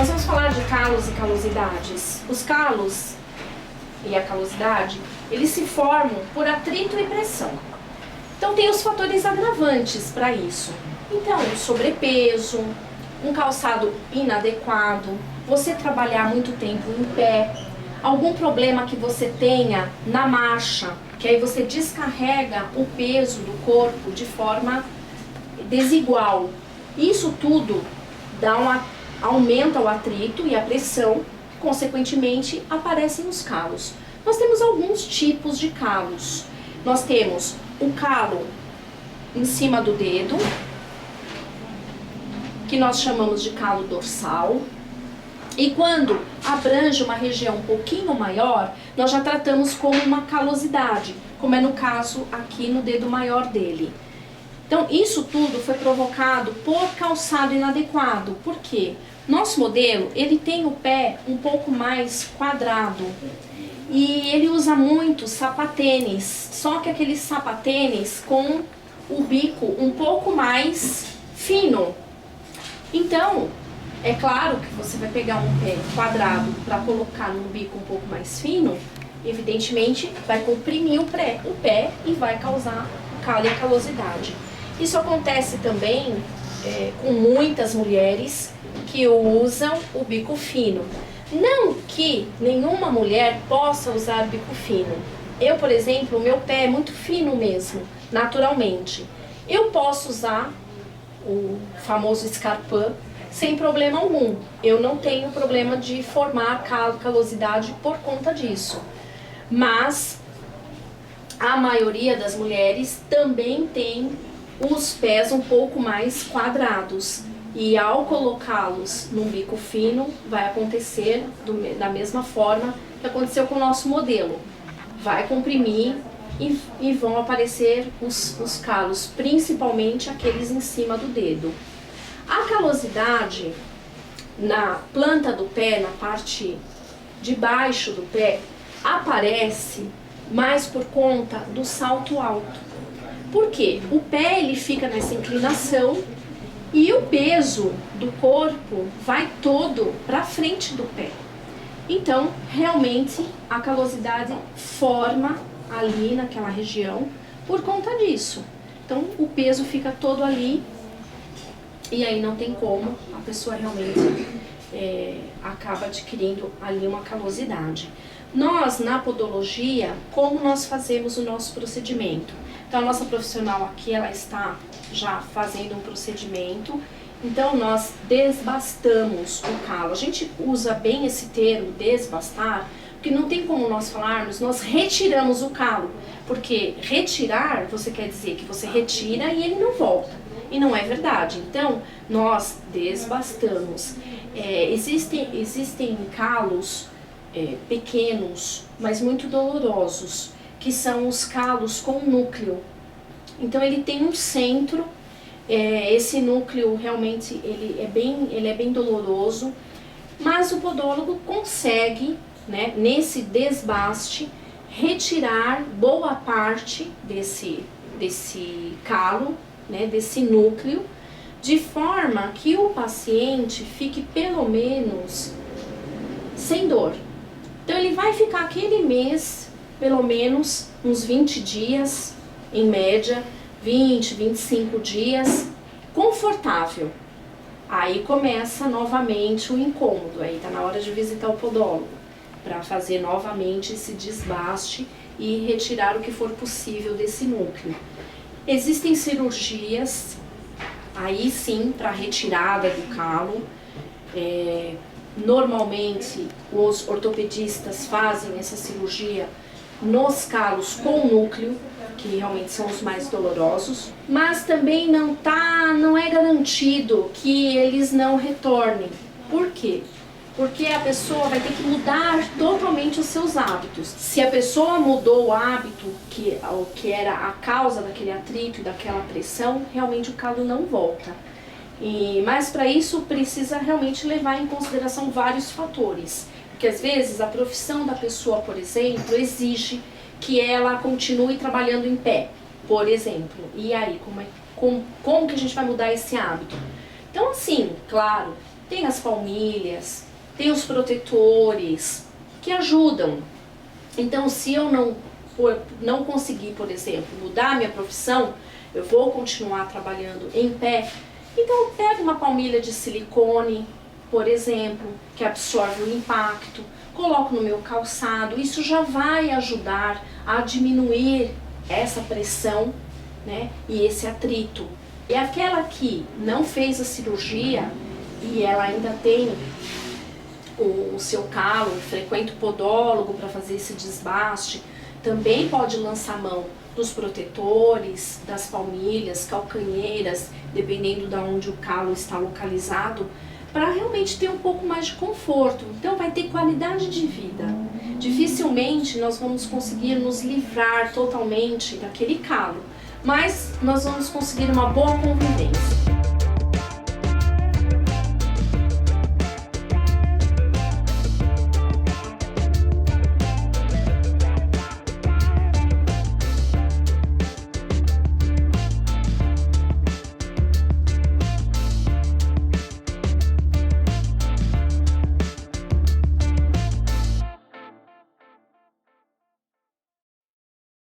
vamos falar de calos e calosidades. Os calos e a calosidade, eles se formam por atrito e pressão. Então tem os fatores agravantes para isso. Então, sobrepeso, um calçado inadequado, você trabalhar muito tempo em pé, algum problema que você tenha na marcha, que aí você descarrega o peso do corpo de forma desigual. Isso tudo aumenta o atrito e a pressão, consequentemente aparecem os calos. Nós temos alguns tipos de calos. Nós temos o calo em cima do dedo, que nós chamamos de calo dorsal. E quando abrange uma região um pouquinho maior, nós já tratamos como uma calosidade, como é no caso aqui no dedo maior dele. Então, isso tudo foi provocado por calçado inadequado. Por quê? Nosso modelo, ele tem o pé um pouco mais quadrado. E ele usa muito sapatênis, só que aqueles sapatênis com o bico um pouco mais fino. Então, é claro que você vai pegar um pé quadrado para colocar num bico um pouco mais fino, evidentemente vai comprimir o pé e vai causar calo e calosidade. Isso acontece também com muitas mulheres que usam o bico fino. Não que nenhuma mulher possa usar bico fino. Eu, por exemplo, o meu pé é muito fino mesmo, naturalmente. Eu posso usar o famoso escarpin sem problema algum. Eu não tenho problema de formar calosidade por conta disso. Mas a maioria das mulheres também tem os pés um pouco mais quadrados. E ao colocá-los num bico fino, vai acontecer da mesma forma que aconteceu com o nosso modelo. Vai comprimir e vão aparecer os calos, principalmente aqueles em cima do dedo. A calosidade na planta do pé, na parte de baixo do pé, aparece mais por conta do salto alto. Por quê? O pé ele fica nessa inclinação e o peso do corpo vai todo para frente do pé. Então, realmente, a calosidade forma ali naquela região por conta disso. Então, o peso fica todo ali e aí não tem como, a pessoa realmente acaba adquirindo ali uma calosidade. Nós, na podologia, como nós fazemos o nosso procedimento? Então, a nossa profissional aqui, ela está já fazendo um procedimento. Então, nós desbastamos o calo. A gente usa bem esse termo, desbastar, porque não tem como nós falarmos, nós retiramos o calo. Porque retirar, você quer dizer que você retira e ele não volta. E não é verdade. Então, nós desbastamos. Existem calos pequenos, mas muito dolorosos, que são os calos com núcleo. Então ele tem um centro, esse núcleo realmente ele é bem doloroso, mas o podólogo consegue, né, nesse desbaste, retirar boa parte desse calo, né, desse núcleo, de forma que o paciente fique pelo menos sem dor. Então ele vai ficar aquele mês, pelo menos uns 20 dias, em média, 20, 25 dias, confortável. Aí começa novamente o incômodo, aí tá na hora de visitar o podólogo, para fazer novamente esse desbaste e retirar o que for possível desse núcleo. Existem cirurgias, aí sim, para retirada do calo. Normalmente os ortopedistas fazem essa cirurgia nos calos com núcleo, que realmente são os mais dolorosos, mas também não é garantido que eles não retornem. Por quê? Porque a pessoa vai ter que mudar totalmente os seus hábitos. Se a pessoa mudou o hábito, que era a causa daquele atrito e daquela pressão, realmente o calo não volta. Mas para isso precisa realmente levar em consideração vários fatores. Porque às vezes a profissão da pessoa, por exemplo, exige que ela continue trabalhando em pé, por exemplo. E aí, como que a gente vai mudar esse hábito? Então assim, claro, tem as palmilhas, tem os protetores que ajudam. Então, se eu não conseguir, por exemplo, mudar a minha profissão, eu vou continuar trabalhando em pé, então eu pego uma palmilha de silicone, por exemplo, que absorve o impacto, coloco no meu calçado, isso já vai ajudar a diminuir essa pressão, né, e esse atrito. E aquela que não fez a cirurgia e ela ainda tem o seu calo, frequenta o podólogo para fazer esse desbaste, também pode lançar mão dos protetores, das palmilhas, calcanheiras, dependendo de onde o calo está localizado, para realmente ter um pouco mais de conforto. Então vai ter qualidade de vida. Dificilmente nós vamos conseguir nos livrar totalmente daquele calo, mas nós vamos conseguir uma boa convivência.